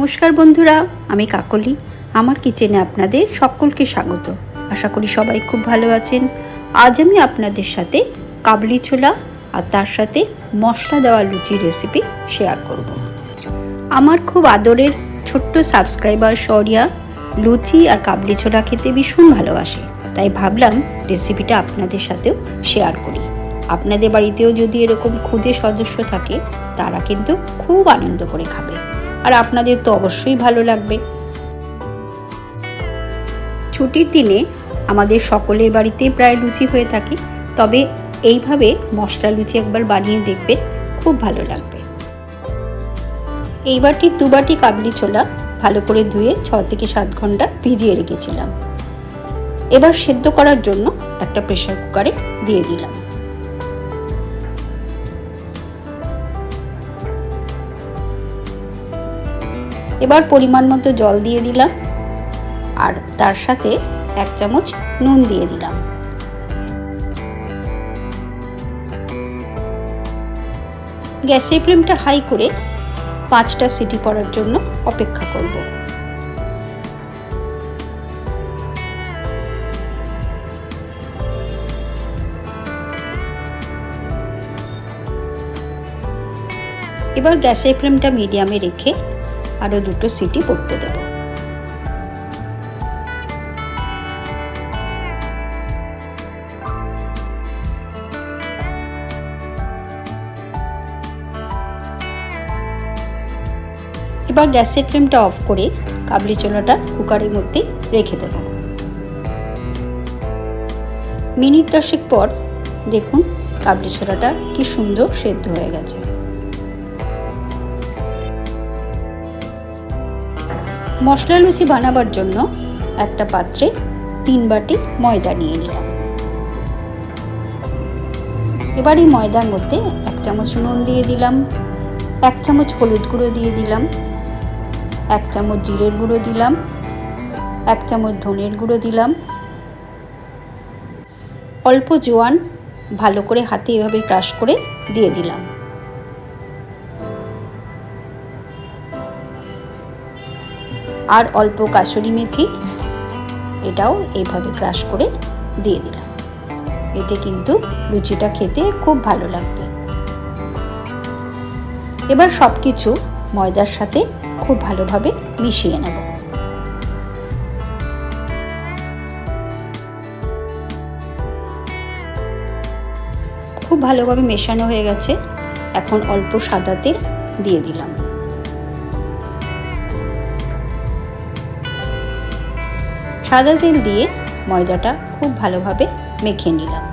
নমস্কার বন্ধুরা, আমি কাকলি। আমার কিচেনে আপনাদের সকলকে স্বাগত। আশা করি সবাই খুব ভালো আছেন। আজ আমি আপনাদের সাথে কাবলি ছোলা আর তার সাথে মশলা দেওয়া লুচি রেসিপি শেয়ার করব। আমার খুব আদরের ছোট্ট সাবস্ক্রাইবার শরিয়া লুচি আর কাবলি ছোলা খেতে ভীষণ ভালোবাসে, তাই ভাবলাম রেসিপিটা আপনাদের সাথেও শেয়ার করি। আপনাদের বাড়িতেও যদি এরকম ক্ষুদে সদস্য থাকে, তারা কিন্তু খুব আনন্দ করে খাবে, আর আপনাদের তো অবশ্যই ভালো লাগবে। ছুটির দিনে আমাদের সকলের বাড়িতে প্রায় লুচি হয়ে থাকে, তবে এইভাবে মশলা লুচি একবার বানিয়ে দেখবেন, খুব ভালো লাগবে। এই বাটির 2 বাটি কাবলি ছোলা ভালো করে ধুয়ে 6 থেকে 7 ঘন্টা ভিজিয়ে রেখেছিলাম। এবার সেদ্ধ করার জন্য একটা প্রেসার কুকারে দিয়ে দিলাম। এবার পরিমাণ মতো জল দিয়ে দিলাম, আর তার সাথে 1 চামচ নুন দিয়ে দিলাম। গ্যাসের ফ্লেমটা হাই করে 5টা সিটি পড়ার জন্য অপেক্ষা করব। এবার গ্যাসের ফ্লেমটা মিডিয়ামে রেখে আরও 2টো সিটি পড়তে দেব। এবার গ্যাসের ফ্লেমটা অফ করে কাবলি ছোলাটা কুকারের মধ্যে রেখে দেব। মিনিট 10 পর দেখুন কাবলি ছোলাটা কি সুন্দর সেদ্ধ হয়ে গেছে। মশলা লুচি বানাবার জন্য একটা পাত্রে 3 বাটি ময়দা নিয়ে নিলাম। এবার এই ময়দার মধ্যে 1 চামচ নুন দিয়ে দিলাম, 1 চামচ হলুদ গুঁড়ো দিয়ে দিলাম, 1 চামচ জিরের গুঁড়ো দিলাম, 1 চামচ ধনের গুঁড়ো দিলাম, অল্প জোয়ান ভালো করে হাতে এভাবে ক্রাশ করে দিয়ে দিলাম। আর অল্প কাসুরি মেথি, এটাও এইভাবে ক্রাশ করে দিয়ে দিলাম। এতে কিন্তু লুচিটা খেতে খুব ভালো লাগবে। এবার সব কিছু ময়দার সাথে খুব ভালোভাবে মিশিয়ে নেব। খুব ভালোভাবে মেশানো হয়ে গেছে। এখন অল্প সাদা তেল দিয়ে দিলাম। সাদা তেল দিয়ে ময়দাটা খুব ভালোভাবে মেখে নিলাম।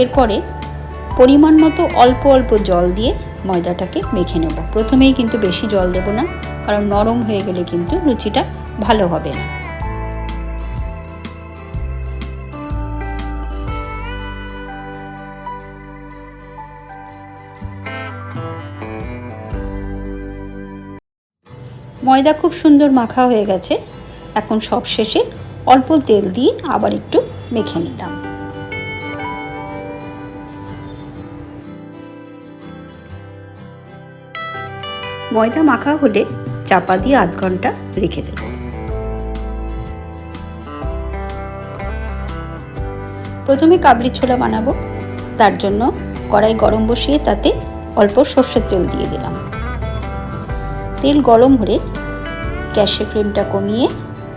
এরপরে পরিমাণ মতো অল্প অল্প জল দিয়ে ময়দাটাকে মেখে নেব। প্রথমেই কিন্তু বেশি জল দেব না, কারণ নরম হয়ে গেলে কিন্তু লুচিটা ভালো হবে না। ময়দা খুব সুন্দর মাখা হয়ে গেছে। এখন সব শেষে অল্প তেল দিয়ে আবার একটু মেখে নিলাম। ময়দা মাখা হলে চাপা দিয়ে 1/2 ঘন্টা রেখে দেব। প্রথমে কাবলি ছোলা বানাবো, তার জন্য কড়াই গরম বসিয়ে তাতে অল্প সর্ষের তেল দিয়ে দিলাম। তেল গরম হলে গ্যাসের ফ্লেমটা কমিয়ে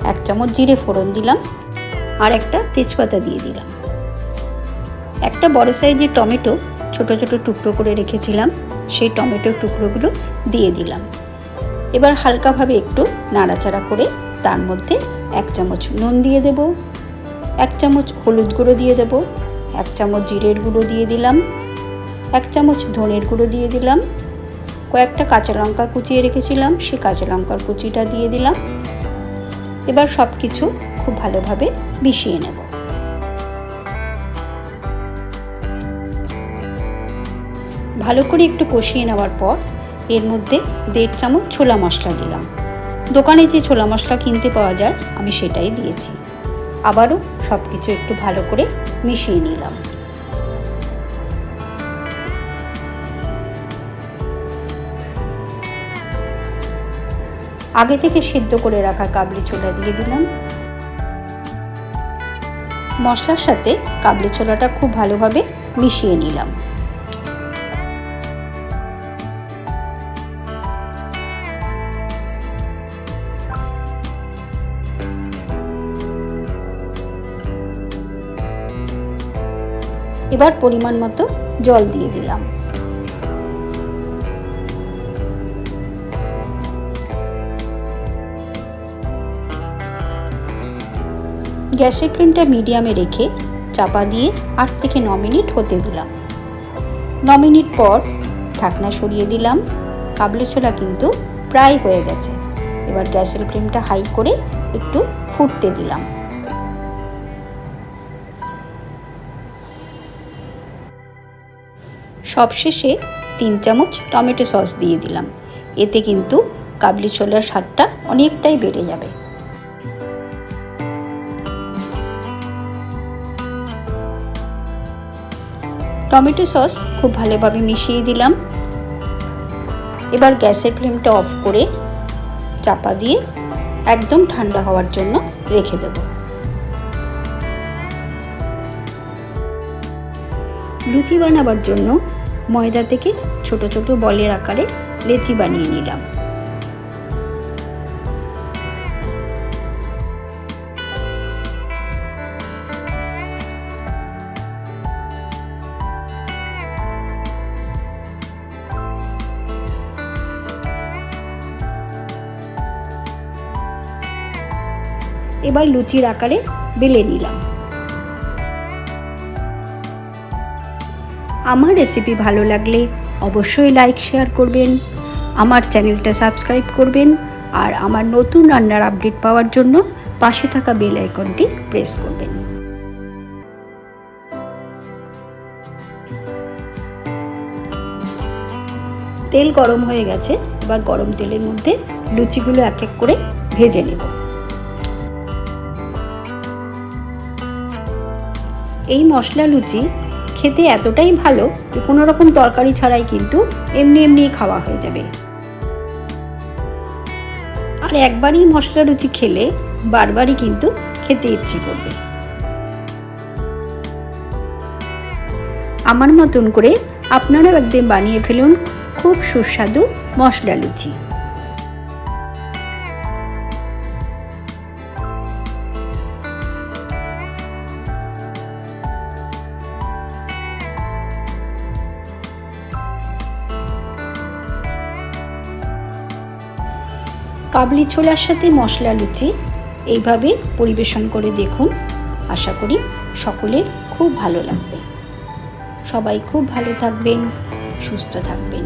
1 চামচ জিরে ফোড়ন দিলাম, আর একটা তেজপাতা দিয়ে দিলাম। একটা বড় সাইজের টমেটো ছোট ছোট টুকরো করে রেখেছিলাম, সেই টমেটোর টুকরোগুলো দিয়ে দিলাম। এবার হালকাভাবে একটু নাড়াচাড়া করে তার মধ্যে 1 চামচ নুন দিয়ে দেব, 1 চামচ হলুদ গুঁড়ো দিয়ে দেব, 1 চামচ জিরের গুঁড়ো দিয়ে দিলাম, 1 চামচ ধনের গুঁড়ো দিয়ে দিলাম, কয়েকটা কাঁচা লঙ্কা কুচিয়ে রেখেছিলাম, সেই কাঁচা লঙ্কার কুচিটা দিয়ে দিলাম। এবার সব কিছু খুব ভালোভাবে মিশিয়ে নেব। ভালো করে একটু কষিয়ে নেওয়ার পর এর মধ্যে 1.5 চামচ ছোলা মশলা দিলাম। দোকানে যে ছোলা মশলা কিনতে পাওয়া যায় আমি সেটাই দিয়েছি। আবারও সব কিছু একটু ভালো করে মিশিয়ে নিলাম। আগে থেকে সিদ্ধ করে রাখা কাবলি ছোলা দিয়ে দিলাম। মশলার সাথে কাবলি ছোলাটা খুব ভালোভাবে মিশিয়ে নিলাম। এবার পরিমাণ মতো জল দিয়ে দিলাম। গ্যাসের ফ্লেমটা মিডিয়ামে রেখে চাপা দিয়ে 8 থেকে 9 মিনিট হতে দিলাম। 9 মিনিট পর ঢাকনা সরিয়ে দিলাম। কাবলি ছোলা কিন্তু প্রায় হয়ে গেছে। এবার গ্যাসের ফ্লেমটা হাই করে একটু ফুটতে দিলাম। সবশেষে 3 চামচ টমেটো সস দিয়ে দিলাম। এতে কিন্তু কাবলি ছোলার স্বাদটা অনেকটাই বেড়ে যাবে। টমেটো সস খুব ভালোভাবে মিশিয়ে দিলাম। এবার গ্যাসের ফ্লেমটা অফ করে চাপা দিয়ে একদম ঠান্ডা হওয়ার জন্য রেখে দেব। লুচি বানাবার জন্য ময়দা থেকে ছোট ছোট বলের আকারে লেচি বানিয়ে নিলাম। এবার লুচির আকারে বেলে নিলাম। আমার রেসিপি ভালো লাগলে অবশ্যই লাইক শেয়ার করবেন, আমার চ্যানেলটা সাবস্ক্রাইব করবেন আর আমার নতুন রান্নার আপডেট পাওয়ার জন্য পাশে থাকা বেল আইকনটি প্রেস করবেন। তেল গরম হয়ে গেছে। এবার গরম তেলের মধ্যে লুচিগুলো এক এক করে ভেজে নেব। এই মশলা লুচি খেতে এতটাই ভালো যে কোনো রকম তরকারি ছাড়াই কিন্তু এমনি এমনি খাওয়া হয়ে যাবে। আর একবারই মশলা লুচি খেলে বারবারই কিন্তু খেতে ইচ্ছে করবে। আমার মতন করে আপনারাও একদিন বানিয়ে ফেলুন খুব সুস্বাদু মশলা লুচি। কাবলি ছোলার সাথে মশলা লুচি এইভাবে পরিবেশন করে দেখুন। আশা করি সকলের খুব ভালো লাগবে। সবাই খুব ভালো থাকবেন, সুস্থ থাকবেন।